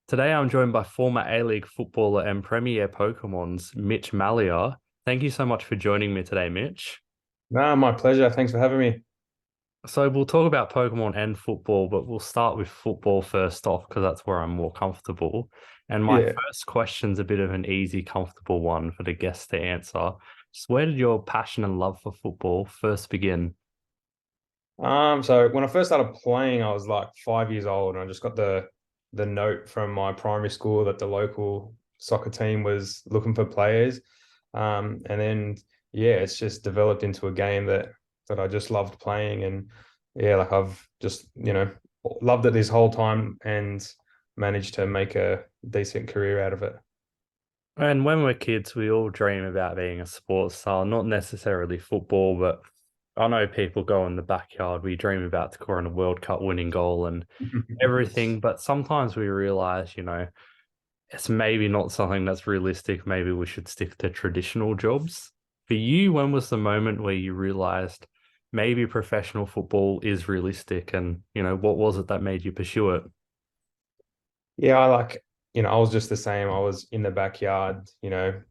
Today I'm joined by former A-League footballer and Premier Pokemon's Mitch Mallia. Thank you so much for joining me today, Mitch. No, my pleasure. Thanks for having me. So we'll talk about Pokemon and football, but we'll start with football first off because that's where I'm more comfortable. And my Yeah. first question's a bit of an easy, comfortable one for the guests to answer. Just where did your passion and love for football first begin? So when I first started playing, I was like 5 years old, and I just got the note from my primary school that the local soccer team was looking for players. And then yeah, it's just developed into a game that I just loved playing, and yeah, like I've just loved it this whole time and managed to make a decent career out of it. And when we're kids, we all dream about being a sports star, not necessarily football, but I know people go in the backyard. We dream about scoring a World Cup winning goal and everything, but sometimes we realize, it's maybe not something that's realistic. Maybe we should stick to traditional jobs. For you, when was the moment where you realized maybe professional football is realistic and, what was it that made you pursue it? Yeah, I was just the same. I was in the backyard,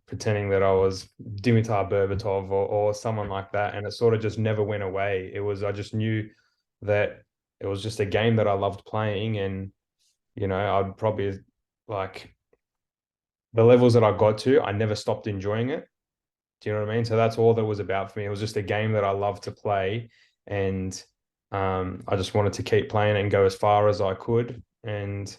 pretending that I was Dimitar Berbatov or someone like that. And it sort of just never went away. I just knew that it was just a game that I loved playing. And, I'd probably like the levels that I got to, I never stopped enjoying it. Do you know what I mean? So that's all that was about for me. It was just a game that I loved to play. And I just wanted to keep playing and go as far as I could. And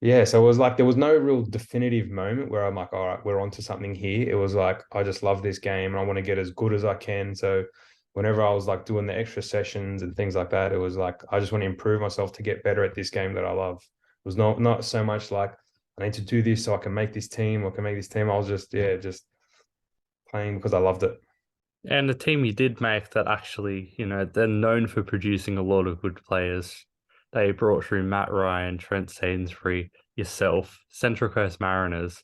yeah, so it was like there was no real definitive moment where I'm like, all right, we're onto something here. It was like I just love this game and I want to get as good as I can. So whenever I was like doing the extra sessions and things like that, it was like I just want to improve myself to get better at this game that I love. It was not so much like I need to do this so I can make this team or can make this team. I was just playing because I loved it. And the team you did make that actually, they're known for producing a lot of good players. They brought through Matt Ryan, Trent Sainsbury, yourself, Central Coast Mariners.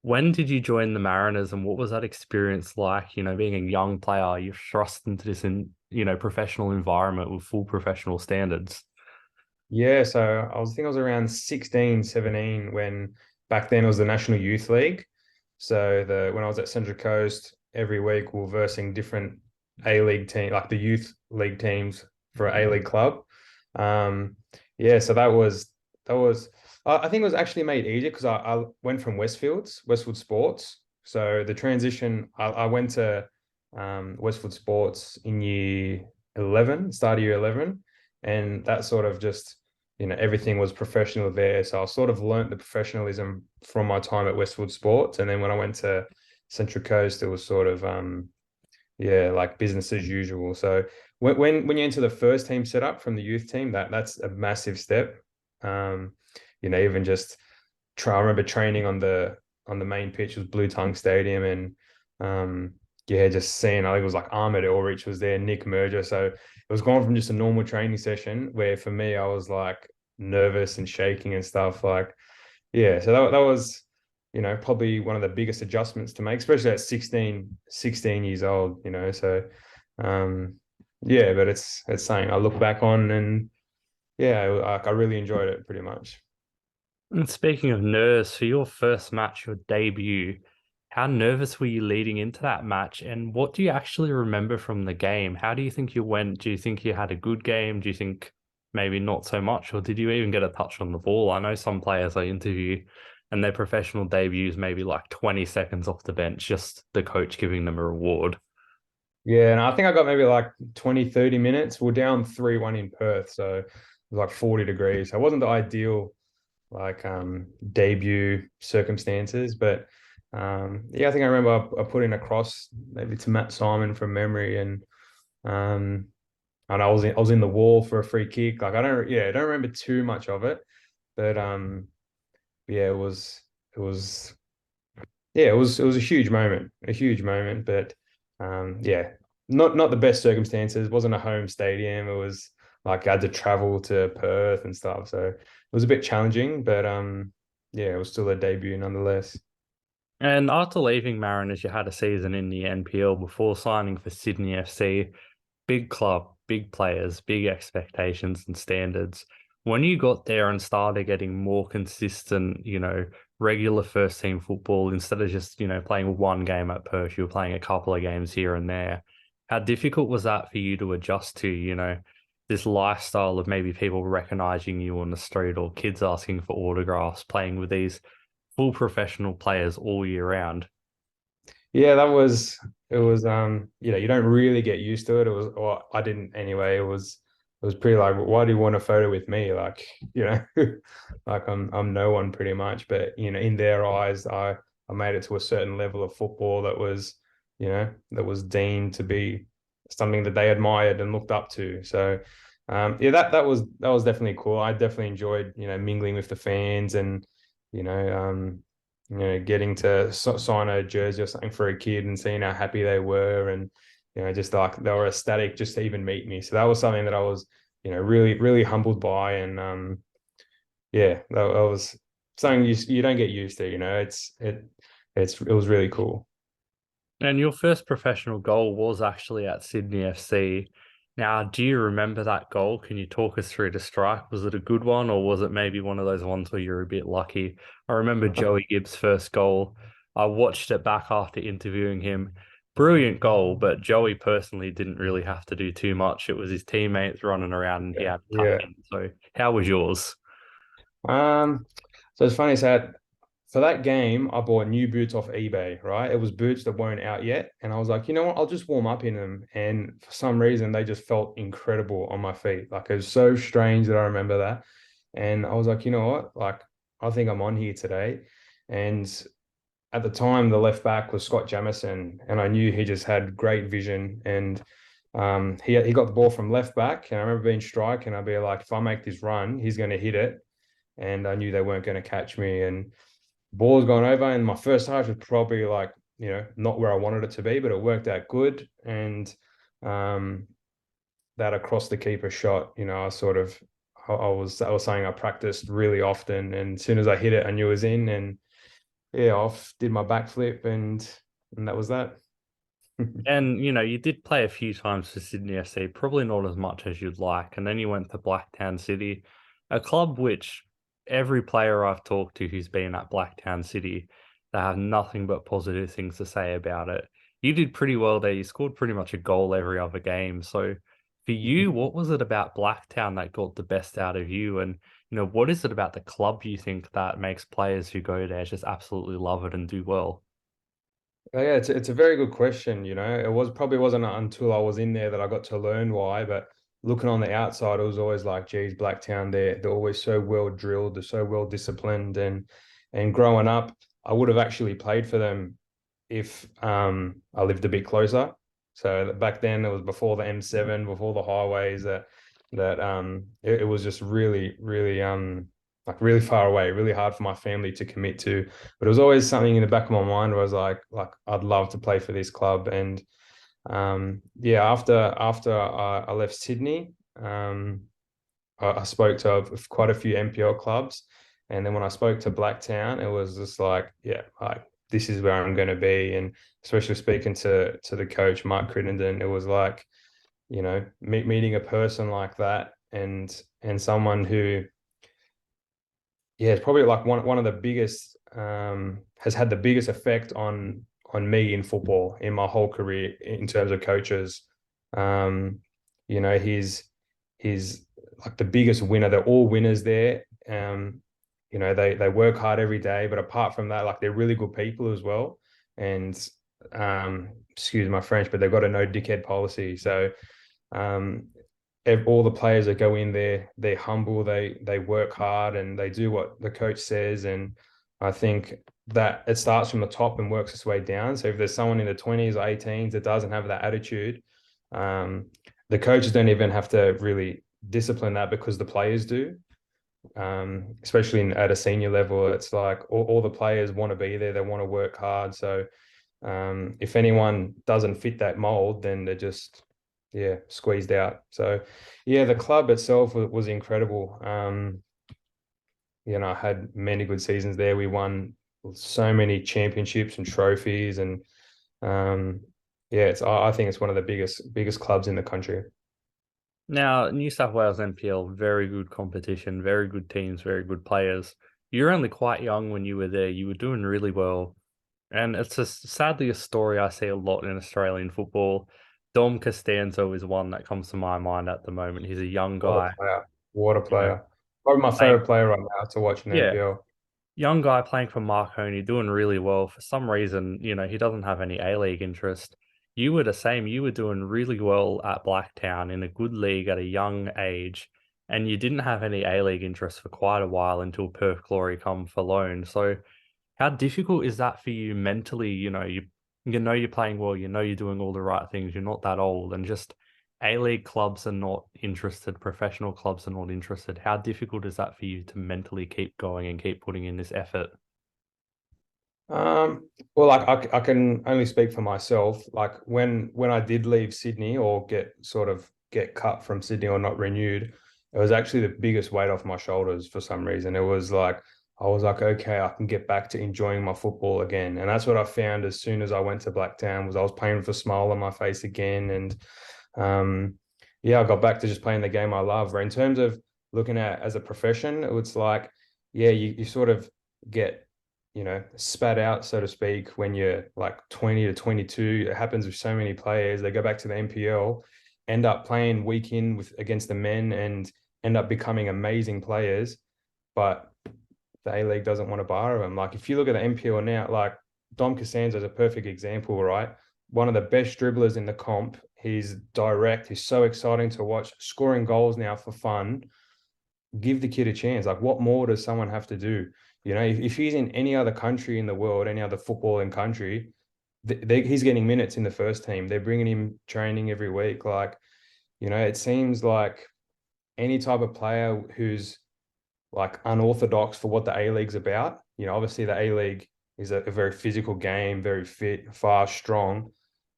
When did you join the Mariners and what was that experience like? Being a young player, you're thrust into this professional environment with full professional standards. Yeah, so I think I was around 16, 17 when back then it was the National Youth League. So the when I was at Central Coast, every week we were versing different A-League team, like the youth league teams for an A-League club. Yeah, so that was I think it was actually made easier because I went from Westfield Sports. So the transition, I went to Westfield Sports in year 11, start of year 11, and that sort of just everything was professional there. So I sort of learnt the professionalism from my time at Westwood Sports. And then when I went to Central Coast, it was sort of yeah, like business as usual. So when you enter the first team setup from the youth team, that's a massive step. Um, even just I remember training on the main pitch was Blue Tongue Stadium and yeah, just seeing I think it was like Ahmed Ulrich was there, Nick Merger. So it was gone from just a normal training session where for me I was like nervous and shaking and stuff. Like, yeah, so that was, probably one of the biggest adjustments to make, especially at 16 years old, So um yeah, but it's something I look back on and yeah, I really enjoyed it pretty much. And speaking of nerves, for your first match, your debut, how nervous were you leading into that match? And what do you actually remember from the game? How do you think you went? Do you think you had a good game? Do you think maybe not so much? Or did you even get a touch on the ball? I know some players I interview and their professional debuts maybe like 20 seconds off the bench, just the coach giving them a reward. Yeah, and I think I got maybe like 20, 30 minutes. We're down 3-1 in Perth, so it was like 40 degrees. So it wasn't the ideal like debut circumstances, but yeah, I think I remember I put in a cross maybe to Matt Simon from memory um and I was in the wall for a free kick. Like I don't remember too much of it, but yeah, it was yeah, it was a huge moment, but yeah, not the best circumstances. It wasn't a home stadium. It was like I had to travel to Perth and stuff, so it was a bit challenging, but yeah, it was still a debut nonetheless. And after leaving Mariners, you had a season in the NPL before signing for Sydney FC. Big club, big players, big expectations and standards. When you got there and started getting more consistent, regular first team football instead of just, playing one game at Perth, you were playing a couple of games here and there. How difficult was that for you to adjust to, this lifestyle of maybe people recognizing you on the street or kids asking for autographs, playing with these full professional players all year round? Yeah, it was you don't really get used to it. It was, or I didn't anyway. It was pretty like, why do you want a photo with me? Like, like I'm no one pretty much. But in their eyes, I made it to a certain level of football that was, that was deemed to be something that they admired and looked up to. So yeah, that was definitely cool. I definitely enjoyed, mingling with the fans and, you know, um, getting to sign a jersey or something for a kid and seeing how happy they were, and just like they were ecstatic just to even meet me. So that was something that I was, really, really humbled by, and yeah, that was something you don't get used to. It was really cool. And your first professional goal was actually at Sydney FC. Now, do you remember that goal? Can you talk us through the strike? Was it a good one, or was it maybe one of those ones where you're a bit lucky? I remember Joey Gibbs' first goal. I watched it back after interviewing him. Brilliant goal, but Joey personally didn't really have to do too much. It was his teammates running around and he had to tuck Yeah. in. So, how was yours? So it's funny. So for that game, I bought new boots off eBay, right? It was boots that weren't out yet. And I was like, you know what? I'll just warm up in them. And for some reason, they just felt incredible on my feet. Like, it was so strange that I remember that. And I was like, you know what? Like, I think I'm on here today. And at the time, the left back was Scott Jamieson. And I knew he just had great vision. And he got the ball from left back. And I remember being strike, and I'd be like, if I make this run, he's going to hit it. And I knew they weren't going to catch me. And ball's gone over, and my first touch was probably like, not where I wanted it to be, but it worked out good. And um, that across the keeper shot, I was saying I practiced really often, and as soon as I hit it, I knew it was in, and yeah, off did my backflip, and that was that. And you did play a few times for Sydney FC, probably not as much as you'd like. And then you went to Blacktown City, a club which every player I've talked to who's been at Blacktown City, they have nothing but positive things to say about it. You did pretty well there. You scored pretty much a goal every other game. So for you, what was it about Blacktown that got the best out of you? And what is it about the club you think that makes players who go there just absolutely love it and do well? Yeah, it's a very good question. It wasn't until I was in there that I got to learn why. But looking on the outside, it was always like, geez, Blacktown, they're always so well drilled, they're so well disciplined, and growing up, I would have actually played for them if I lived a bit closer. So back then, it was before the M7, before the highways. It was just really, really like really far away, really hard for my family to commit to. But it was always something in the back of my mind where I was like I'd love to play for this club. And yeah, after I left Sydney, I spoke to quite a few NPL clubs, and then when I spoke to Blacktown, it was just like, yeah, like this is where I'm going to be. And especially speaking to the coach Mark Crittenden, it was like, meeting a person like that, and someone who, yeah, it's probably like one of the biggest, has had the biggest effect on me in football in my whole career in terms of coaches. Um, he's like the biggest winner. They're all winners there. They work hard every day, but apart from that, like, they're really good people as well. And excuse my French, but they've got a no dickhead policy. So um, all the players that go in there, they're humble, they work hard, and they do what the coach says. And I think that it starts from the top and works its way down. So if there's someone in the 20s or 18s that doesn't have that attitude, um, the coaches don't even have to really discipline that, because the players do. Especially at a senior level, it's like all the players want to be there, they want to work hard. So if anyone doesn't fit that mold, then they're just, yeah, squeezed out. So yeah, the club itself was incredible. I had many good seasons there. We won so many championships and trophies, and yeah, I think it's one of the biggest clubs in the country. Now, New South Wales NPL, very good competition, very good teams, very good players. You're only quite young when you were there. You were doing really well. And it's just sadly a story I see a lot in Australian football. Dom Costanzo is one that comes to my mind at the moment. He's a young What a guy, player. What a you know, player. Probably my playing, favorite player right now to watch in yeah, NPL. young guy playing for Marconi, doing really well. For some reason, he doesn't have any A-League interest. You were the same. You were doing really well at Blacktown in a good league at a young age, and you didn't have any A-League interest for quite a while until Perth Glory come for loan. So how difficult is that for you mentally? You know you're playing well, you know you're doing all the right things, you're not that old, and just A-League clubs are not interested, professional clubs are not interested. How difficult is that for you to mentally keep going and keep putting in this effort? Well, like I can only speak for myself. Like when I did leave Sydney or get cut from Sydney or not renewed, it was actually the biggest weight off my shoulders for some reason. It was like I was like, okay, I can get back to enjoying my football again. And that's what I found as soon as I went to Blacktown was I was playing with a smile on my face again. And um, yeah, I got back to just playing the game I love. But in terms of looking at as a profession, it was like, yeah, you sort of get spat out, so to speak, when you're like 20 to 22. It happens with so many players. They go back to the NPL, end up playing week in with against the men and end up becoming amazing players. But the A-League doesn't want to borrow them. Like if you look at the NPL now, like Dom Costanzo is a perfect example, right? One of the best dribblers in the comp. He's direct. He's so exciting to watch, scoring goals now for fun. Give the kid a chance. Like, what more does someone have to do? If he's in any other country in the world, any other footballing country, he's getting minutes in the first team. They're bringing him training every week. Like, it seems like any type of player who's like unorthodox for what the A League's about. Obviously the A League is a very physical game, very fit, fast, strong.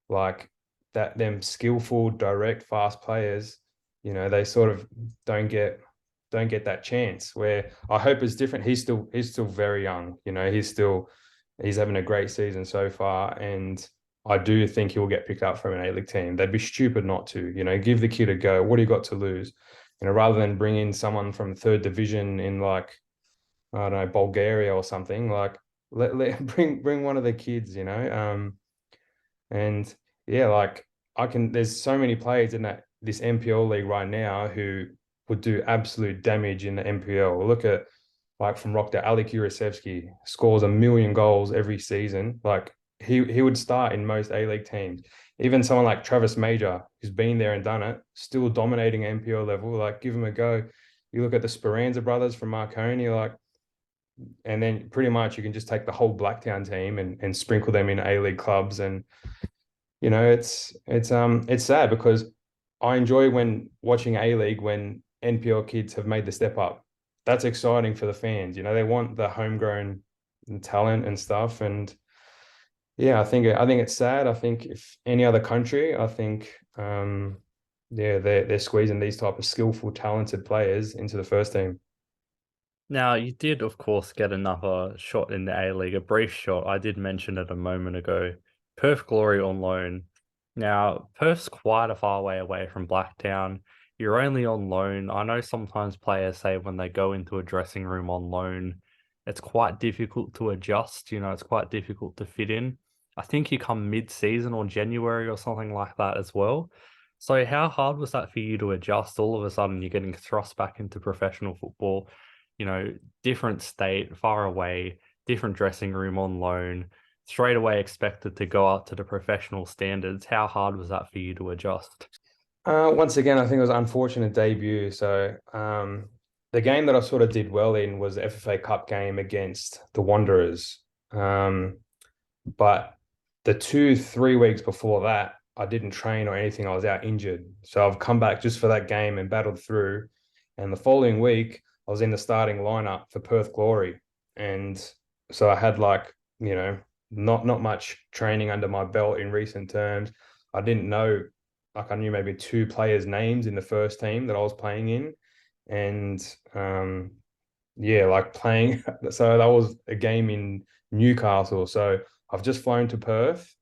Like that, them skillful, direct, fast players, they sort of don't get don't get that chance. Where I hope is different. He's still very young. He's having a great season so far, and I do think he'll get picked up from an A-League team. They'd be stupid not to. Give the kid a go. What do you got to lose? Rather than bring in someone from third division in like I don't know Bulgaria or something. Like let bring one of the kids. And yeah, like I can. There's so many players in this NPL league right now who would do absolute damage in the NPL. Look at like from Rockdale, Ali Kurasevsky scores 1 million goals every season. Like he would start in most A League teams. Even someone like Travis Major, who's been there and done it, still dominating NPL level. Like give him a go. You look at the Speranza brothers from Marconi, like, and then pretty much you can just take the whole Blacktown team and sprinkle them in A League clubs and it's sad because I enjoy when watching A League when NPL kids have made the step up. That's exciting for the fans. They want the homegrown talent and stuff. And yeah, I think it's sad. I think if any other country, I think yeah, they're squeezing these type of skillful, talented players into the first team. Now, you did, of course, get another shot in the A-League, a brief shot. I did mention it a moment ago. Perth Glory on loan. Now, Perth's quite a far way away from Blacktown. You're only on loan. I know sometimes players say when they go into a dressing room on loan, it's quite difficult to adjust. It's quite difficult to fit in. I think you come mid-season or January or something like that as well. So how hard was that for you to adjust? All of a sudden, you're getting thrust back into professional football, different state, far away, different dressing room on loan, straight away expected to go up to the professional standards. How hard was that for you to adjust? Once again, I think it was an unfortunate debut. So the game that I sort of did well in was the FFA Cup game against the Wanderers. But the 3 weeks before that, I didn't train or anything. I was out injured. So I've come back just for that game and battled through. And the following week, I was in the starting lineup for Perth Glory. And so I had like, not much training under my belt in recent terms. I didn't know, like I knew maybe two players' names in the first team that I was playing in. And yeah, like playing. So that was a game in Newcastle. So I've just flown to Perth,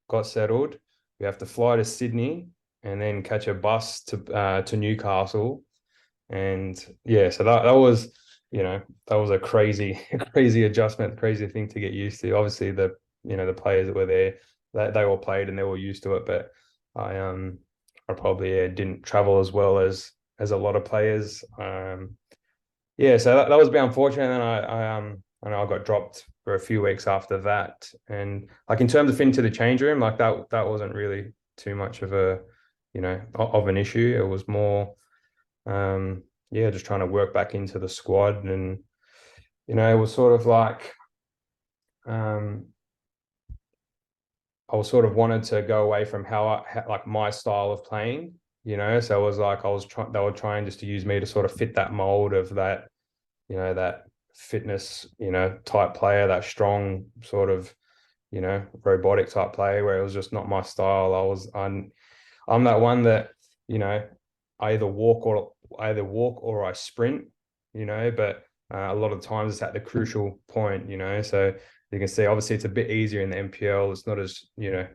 got settled. We have to fly to Sydney and then catch a bus to Newcastle. And yeah, so that was, that was a crazy crazy adjustment, crazy thing to get used to. Obviously, the players that were there, they all played and they were used to it, but I probably didn't travel as well as a lot of players. Yeah, so that was a bit unfortunate. And then I know I got dropped for a few weeks after that. And like in terms of into the change room, like that wasn't really too much of of an issue. It was more yeah, just trying to work back into the squad. And it was sort of like um I was sort of wanted to go away from like my style of playing, so it was like they were trying just to use me to sort of fit that mold of that, that fitness, type player, that strong sort of, robotic type player, where it was just not my style. I'm that one that, you know, I either walk or I sprint, but a lot of times it's at the crucial point, so you can see obviously it's a bit easier in the NPL. It's not as,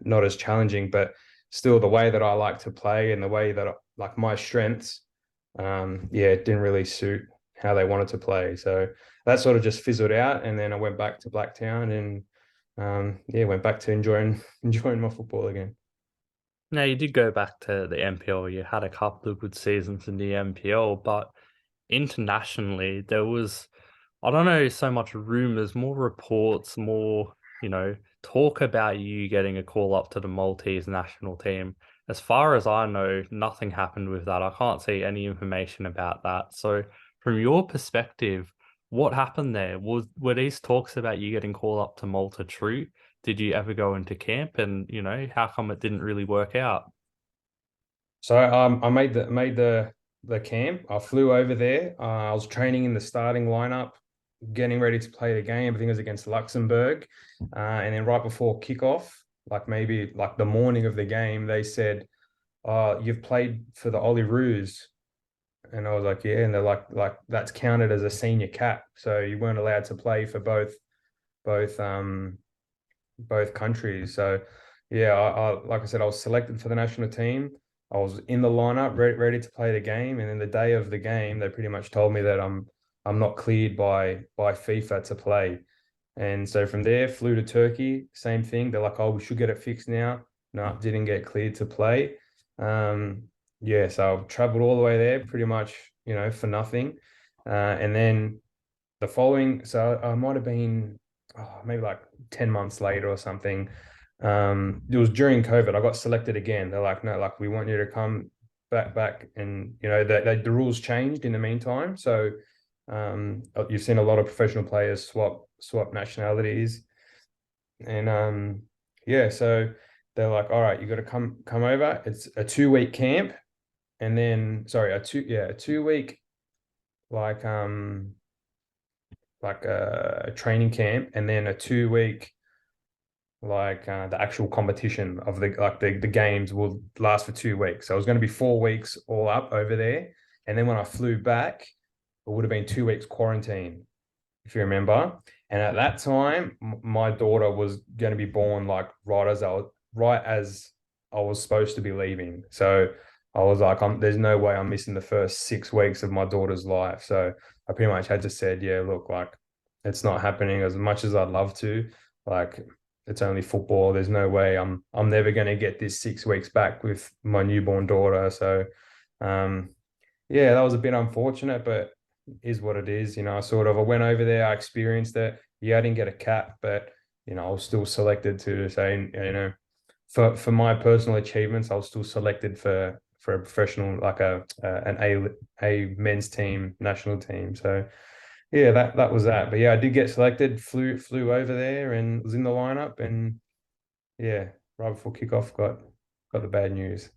not as challenging, but still the way that I like to play and the way that like my strengths, yeah, it didn't really suit how they wanted to play. So that sort of just fizzled out. And then I went back to Blacktown and yeah, went back to enjoying my football again. Now, you did go back to the NPL. You had a couple of good seasons in the NPL, but internationally, there was, I don't know, so much rumors, more reports, more, talk about you getting a call up to the Maltese national team. As far as I know, nothing happened with that. I can't see any information about that. So, from your perspective, what happened there? Were these talks about you getting called up to Malta true? Did you ever go into camp? And, how come it didn't really work out? So I made the camp. I flew over there. I was training in the starting lineup, getting ready to play the game. I think it was against Luxembourg, and then right before kickoff, like maybe like the morning of the game, they said, "You've played for the Roos." And I was like, "Yeah," and they're like that's counted as a senior cap, so you weren't allowed to play for both both countries. So yeah, like I said, I was selected for the national team. I was in the lineup, ready to play the game, and then the day of the game, they pretty much told me that I'm not cleared by FIFA to play. And so from there, flew to Turkey, same thing. They're like, "Oh, we should get it fixed now." No, didn't get cleared to play. Um, yeah, so I've traveled all the way there, pretty much, for nothing. And then the following, so I might have been maybe like 10 months later or something. It was during COVID. I got selected again. They're like, no, like we want you to come back, and the rules changed in the meantime. So you've seen a lot of professional players swap nationalities, and yeah, so they're like, all right, you got to come over. It's a 2 week camp, and then sorry, a 2 week like a training camp, and then a 2 week the actual competition of the games will last for 2 weeks. So it was going to be 4 weeks all up over there, and then when I flew back, it would have been 2 weeks quarantine, if you remember. And at that time, my daughter was going to be born like right as I was supposed to be leaving. So I was like, there's no way I'm missing the first 6 weeks of my daughter's life. So I pretty much had to said, yeah, look, like it's not happening as much as I'd love to. Like it's only football. There's no way I'm never going to get this 6 weeks back with my newborn daughter. So um, yeah, that was a bit unfortunate, but is what it is. I went over there, I experienced it. Yeah, I didn't get a cap, but I was still selected to say, for my personal achievements, I was still selected for a professional, like an A men's team, national team. So yeah, that was that. But yeah, I did get selected, flew over there and was in the lineup, and yeah, right before kickoff got the bad news.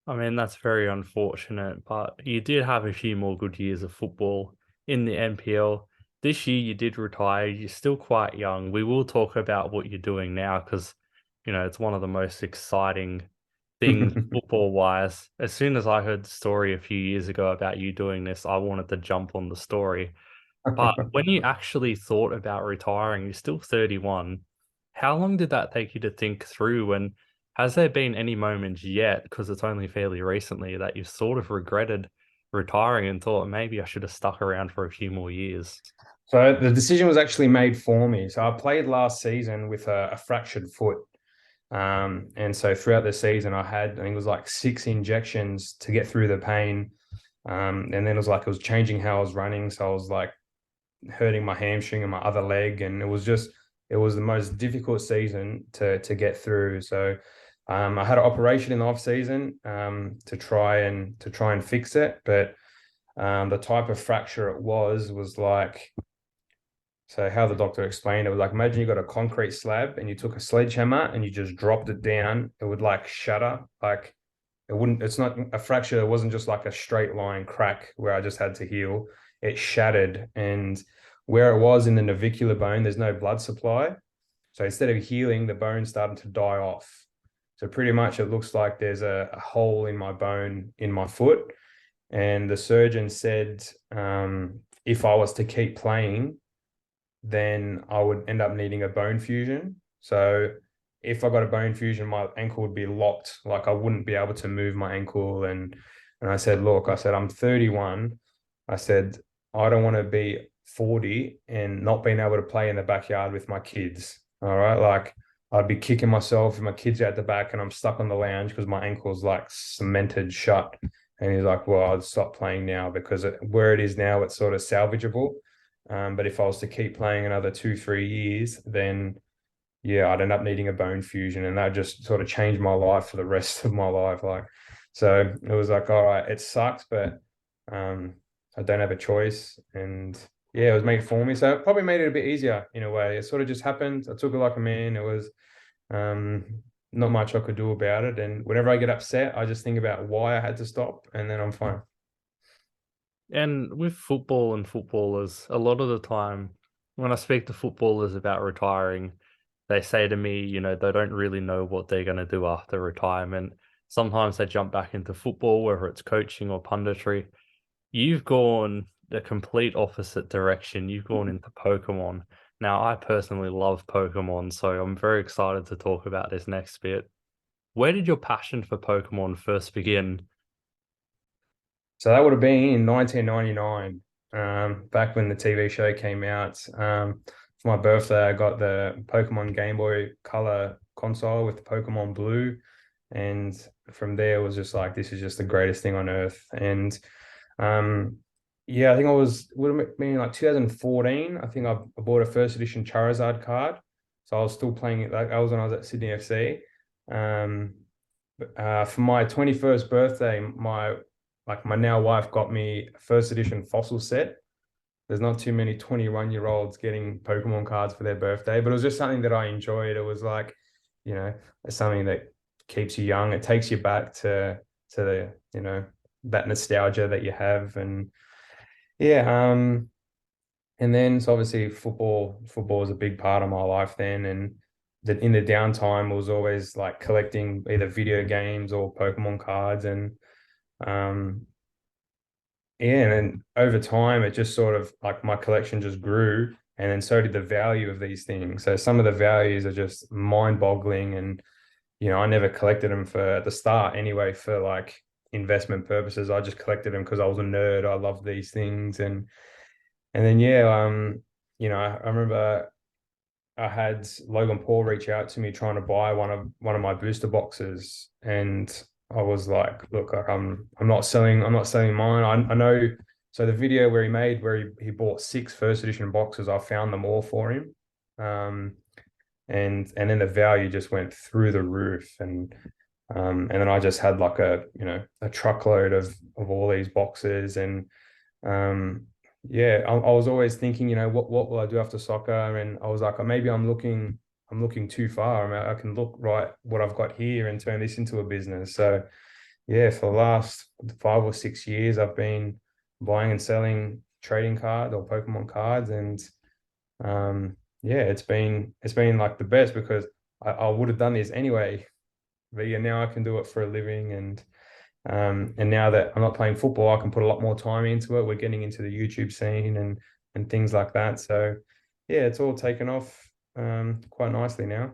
I mean, that's very unfortunate, but you did have a few more good years of football in the NPL. This year, you did retire. You're still quite young. We will talk about what you're doing now because, it's one of the most exciting things football wise. As soon as I heard the story a few years ago about you doing this, I wanted to jump on the story. But when you actually thought about retiring, you're still 31. How long did that take you to think through? And Has there been any moments yet, because it's only fairly recently, that you've sort of regretted retiring and thought maybe I should have stuck around for a few more years? So the decision was actually made for me. So I played last season with a fractured foot. And so throughout the season, I think it was like 6 injections to get through the pain. And then it was changing how I was running. So I was like hurting my hamstring and my other leg. And it was the most difficult season to get through. So I had an operation in the off season to try and fix it. But the type of fracture it was like, so how the doctor explained it was like, imagine you got a concrete slab and you took a sledgehammer and you just dropped it down. It would like shatter. Like it's not a fracture. It wasn't just like a straight line crack where I just had to heal. It shattered. And where it was in the navicular bone, there's no blood supply. So instead of healing, the bone started to die off. So pretty much it looks like there's a hole in my bone in my foot. And the surgeon said, if I was to keep playing, then I would end up needing a bone fusion. So if I got a bone fusion, my ankle would be locked. Like I wouldn't be able to move my ankle. And I said, look, I said, I'm 31. I said, I don't want to be 40 and not being able to play in the backyard with my kids. All right. Like I'd be kicking myself if my kids are at the back and I'm stuck on the lounge because my ankle's like cemented shut. And he's like, well, I'd stop playing now because where it is now, it's sort of salvageable. But if I was to keep playing another 2, 3 years, then yeah, I'd end up needing a bone fusion, and that just sort of changed my life for the rest of my life. Like, so it was like, all right, it sucks, but I don't have a choice, and yeah, it was made for me, so it probably made it a bit easier in a way. It sort of just happened. I took it like a man. It was um, not much I could do about it, and whenever I get upset, I just think about why I had to stop, and then I'm fine. And with football and footballers, a lot of the time when I speak to footballers about retiring, they say to me, they don't really know what they're going to do after retirement. Sometimes they jump back into football, whether it's coaching or punditry. You've gone the complete opposite direction. You've gone into Pokemon. Now, I personally love Pokemon, so I'm very excited to talk about this next bit. Where did your passion for Pokemon first begin? So that would have been in 1999, back when the TV show came out. For my birthday, I got the Pokemon Game Boy Color console with the Pokemon Blue. And from there, it was just like, this is just the greatest thing on earth. And yeah, I think would have been like 2014. I think I bought a first edition Charizard card. So I was still playing it. Like I was when I was at Sydney FC. For my 21st birthday, my now wife got me a first edition fossil set. There's not too many 21-year-olds getting Pokemon cards for their birthday, but it was just something that I enjoyed. It was like, it's something that keeps you young. It takes you back to the, that nostalgia that you have. And yeah, and then so obviously football was a big part of my life then. And in the downtime, it was always like collecting either video games or Pokemon cards. And yeah, and then over time, it just sort of like my collection just grew, and then so did the value of these things. So some of the values are just mind-boggling, and I never collected them for at the start anyway for like investment purposes. I just collected them because I was a nerd. I love these things, and then yeah, I remember I had Logan Paul reach out to me trying to buy one of my booster boxes, and I was like, look, I'm not selling mine. I know. So the video where he bought 6 first edition boxes, I found them all for him. And then the value just went through the roof. And then I just had like a truckload of all these boxes. And yeah, I was always thinking, what will I do after soccer? And I was like, maybe I'm looking too far. I mean, I can look right what I've got here and turn this into a business. So yeah, for the last 5 or 6 years, I've been buying and selling trading cards or Pokemon cards. And yeah, it's been like the best because I would have done this anyway. But yeah, now I can do it for a living. And now that I'm not playing football, I can put a lot more time into it. We're getting into the YouTube scene and things like that. So yeah, it's all taken off quite nicely now.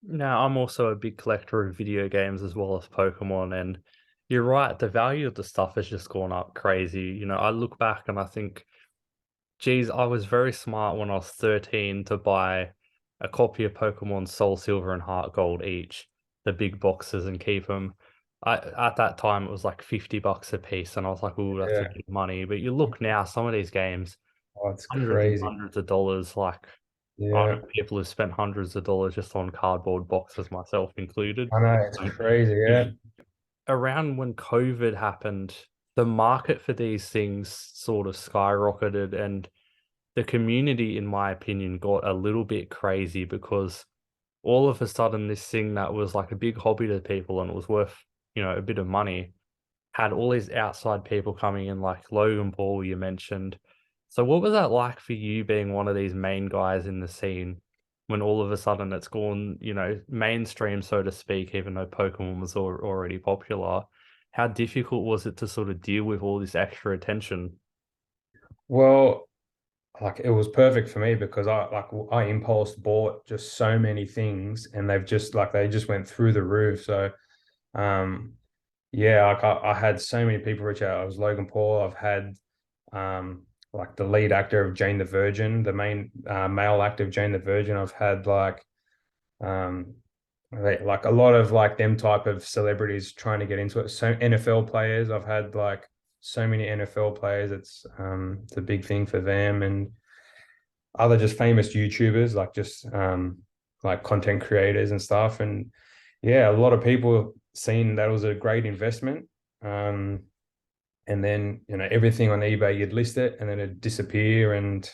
Now, I'm also a big collector of video games as well as Pokemon, and you're right, the value of the stuff has just gone up crazy. I look back and I think, geez, I was very smart when I was 13 to buy a copy of Pokemon Soul Silver and Heart Gold each, the big boxes, and keep them. At that time, it was like $50 a piece, and I was like, "Oh, that's a Yeah. bit of money." But you look now, some of these games, Oh, it's hundreds and crazy. hundreds of dollars. Like, I know Yeah. people have spent hundreds of dollars just on cardboard boxes, myself included. I know, it's Um, crazy. Yeah. Around when COVID happened, the market for these things sort of skyrocketed, and the community, in my opinion, got a little bit crazy because all of a sudden this thing that was like a big hobby to people and it was worth, a bit of money, had all these outside people coming in, like Logan Paul, you mentioned. So, what was that like for you being one of these main guys in the scene when all of a sudden it's gone, mainstream, so to speak, even though Pokemon was already popular? How difficult was it to sort of deal with all this extra attention? Well, like it was perfect for me because I impulse bought just so many things and they just went through the roof. So um yeah, I had so many people reach out. I was Logan Paul. I've had like the lead actor of Jane the Virgin, the main male actor of Jane the Virgin. I've had um like a lot of like them type of celebrities trying to get into it. So NFL players, I've had like so many NFL players. It's a big thing for them and other just famous YouTubers, like just like content creators and stuff. And yeah, a lot of people seen that was a great investment. Um, and then everything on eBay, you'd list it and then it'd disappear, and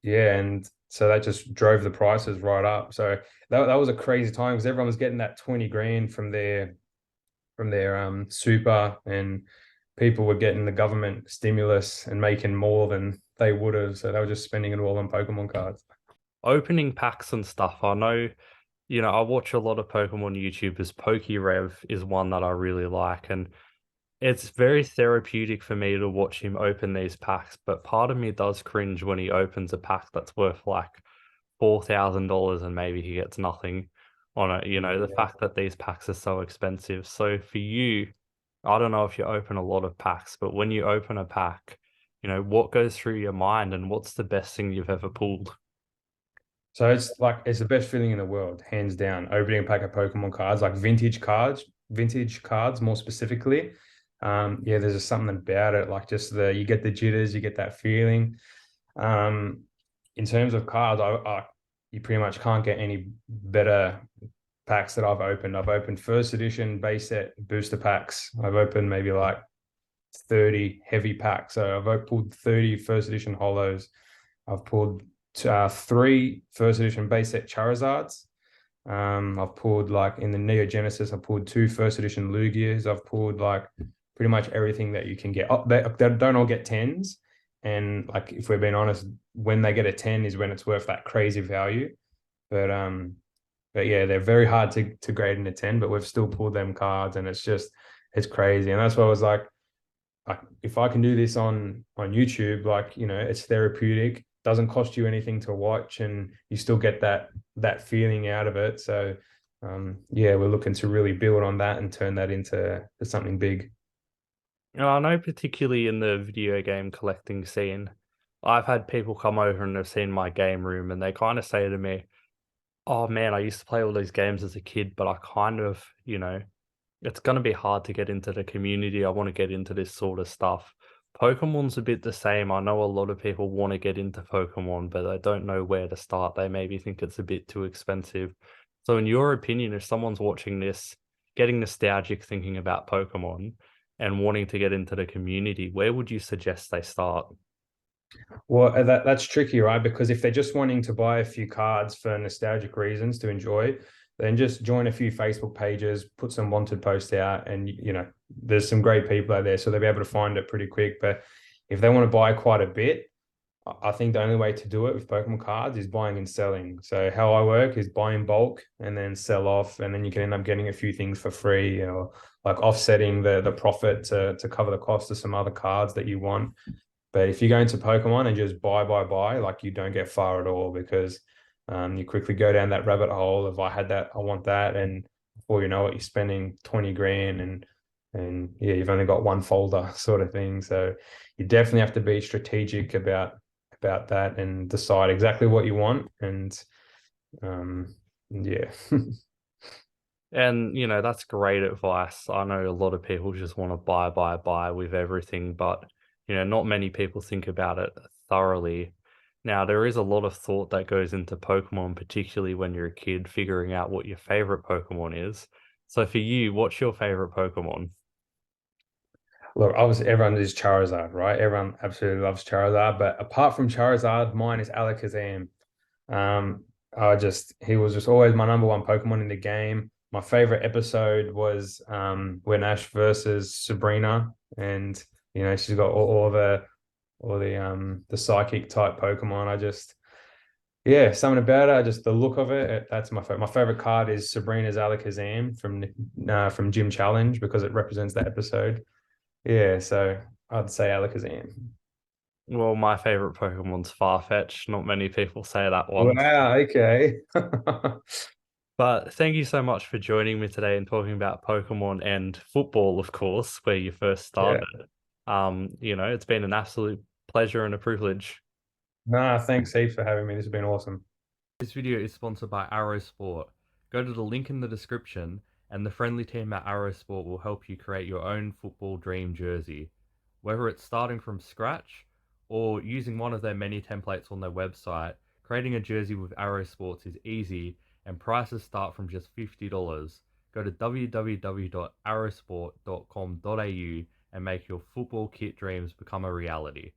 yeah, and so that just drove the prices right up. So that was a crazy time because everyone was getting that 20 grand from their super, and people were getting the government stimulus and making more than they would have. So they were just spending it all on Pokemon cards. Opening packs and stuff, I know. I watch a lot of Pokemon YouTubers. PokeRev is one that I really like, and it's very therapeutic for me to watch him open these packs. But part of me does cringe when he opens a pack that's worth like $4,000 and maybe he gets nothing on it. The Yeah. fact that these packs are so expensive. So for you, I don't know if you open a lot of packs, but when you open a pack, what goes through your mind and what's the best thing you've ever pulled? So it's the best feeling in the world, hands down. Opening a pack of Pokemon cards, like vintage cards more specifically. Yeah, there's just something about it, like just the you get the jitters, you get that feeling. Um, in terms of cards, you pretty much can't get any better packs that I've opened. I've opened first edition base set booster packs. I've opened maybe like 30 heavy packs. So I've pulled 30 first edition holos. I've pulled three first edition base set Charizards. I've pulled like in the Neo Genesis, I pulled two first edition Lugias. I've pulled like pretty much everything that you can get. Oh, they don't all get tens. And like if we're being honest, when they get a 10 is when it's worth that crazy value. But um, but yeah, they're very hard to grade in a 10, but we've still pulled them cards and it's crazy. And that's why I was like if I can do this on YouTube, like it's therapeutic, doesn't cost you anything to watch, and you still get that feeling out of it. So yeah, we're looking to really build on that and turn that into something big. I know particularly in the video game collecting scene, I've had people come over and have seen my game room and they kind of say to me, "Oh man, I used to play all these games as a kid, but I kind of, it's going to be hard to get into the community. I want to get into this sort of stuff." Pokemon's a bit the same. I know a lot of people want to get into Pokemon, but they don't know where to start. They maybe think it's a bit too expensive. So, in your opinion, if someone's watching this, getting nostalgic thinking about Pokemon and wanting to get into the community, where would you suggest they start? Well, that's tricky, right? Because if they're just wanting to buy a few cards for nostalgic reasons to enjoy, then just join a few Facebook pages, put some wanted posts out, and there's some great people out there, so they'll be able to find it pretty quick. But if they want to buy quite a bit, I think the only way to do it with Pokemon cards is buying and selling. So how I work is buy in bulk and then sell off, and then you can end up getting a few things for free, like offsetting the profit to cover the cost of some other cards that you want. But if you go into Pokemon and just buy, like you don't get far at all because You quickly go down that rabbit hole of I had that, I want that, and before you know it, you're spending 20 grand, and yeah, you've only got one folder sort of thing. So you definitely have to be strategic about that and decide exactly what you want. And yeah. And, that's great advice. I know a lot of people just want to buy with everything, but, not many people think about it thoroughly. Now, there is a lot of thought that goes into Pokemon, particularly when you're a kid, figuring out what your favorite Pokemon is. So for you, what's your favorite Pokemon? Look, obviously everyone is Charizard, right? Everyone absolutely loves Charizard, but apart from Charizard, mine is Alakazam. He was just always my number one Pokemon in the game. My favorite episode was when Ash versus Sabrina, and she's got all the psychic type Pokemon. Yeah, something about it. Just the look of it. That's my favorite. My favorite card is Sabrina's Alakazam from Gym Challenge because it represents that episode. Yeah, so I'd say Alakazam. Well, my favorite Pokemon's Farfetch. Not many people say that one. Wow, okay. But thank you so much for joining me today and talking about Pokemon and football, of course, where you first Yeah. started. It's been an absolute pleasure and a privilege. Nah, thanks heaps for having me. This has been awesome. This video is sponsored by Arrow Sport. Go to the link in the description, and the friendly team at Arrow Sport will help you create your own football dream jersey. Whether it's starting from scratch or using one of their many templates on their website, creating a jersey with Arrow Sports is easy, and prices start from just $50. Go to www.arrowsport.com.au and make your football kit dreams become a reality.